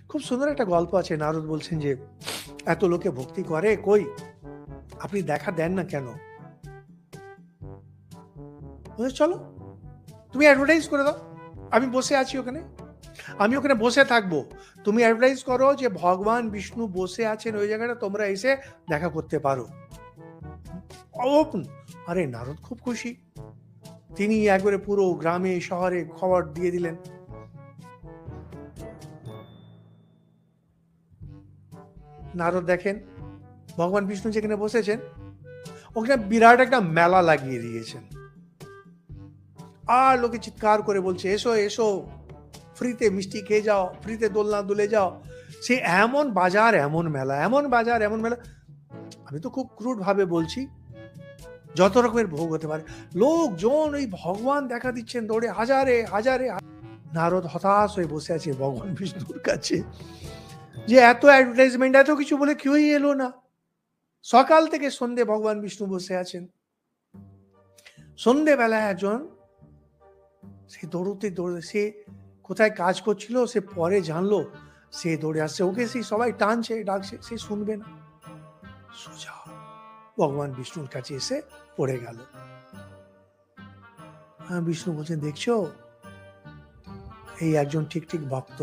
খুব সুন্দর একটা গল্প আছে। নারদ বলছেন যে, এত লোকে ভক্তি করে, কই আপনি দেখা দেন না কেন? বলছে, চলো তুমি অ্যাডভার্টাইজ করে দাও, আমি বসে আছি ওখানে, আমি ওখানে বসে থাকবো, তুমি অ্যাডভার্টাইজ করো যে ভগবান বিষ্ণু বসে আছেন ওই জায়গাটা, তোমরা এসে দেখা করতে পারো। ওপেন। আরে নারদ খুব খুশি, তিনি একবারে পুরো গ্রামে শহরে খবর দিয়ে দিলেন। নারদ দেখেন ভগবান বিষ্ণু যেখানে বসেছেন ওখানে বিরাট একটা মেলা লাগিয়ে দিয়েছেন, আর লোকে চিৎকার করে বলছে, এসো এসো, ফ্রিতে মিষ্টি খেয়ে যাও, ফ্রিতে দোলনা দুলে যাও। সে এমন বাজার, এমন মেলা, এমন বাজার, এমন মেলা, আমি তো খুব ক্রুড ভাবে বলছি, যত রকমের ভোগ হতে পারে, লোকজন ওই ভগবান দেখা দিচ্ছেন দৌড়ে, হাজারে হাজারে। নারদ হতাশ হয়ে বসে আছে ভগবান বিষ্ণুর কাছে, যে এত অ্যাডভার্টাইজমেন্ট, এত কিছু বলে কেউই এলো না, সকাল থেকে সন্ধে ভগবান বিষ্ণু বসে আছেন। সন্ধেবেলা একজন, সে দৌড়তে দৌড়তে, সে কোথায় কাজ করছিল সে পরে জানলো, সে দৌড়ে আসছে, ওকে সেই সবাই টানছে ডাকছে, সে শুনবে না, সোজা ভগবান বিষ্ণুর কাছে এসে পড়ে গেল। হ্যাঁ, বিষ্ণু বলছেন, দেখছো এই একজন ঠিক ঠিক ভক্ত।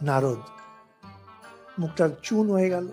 নারদ মুখটা চুন হয়ে গেল।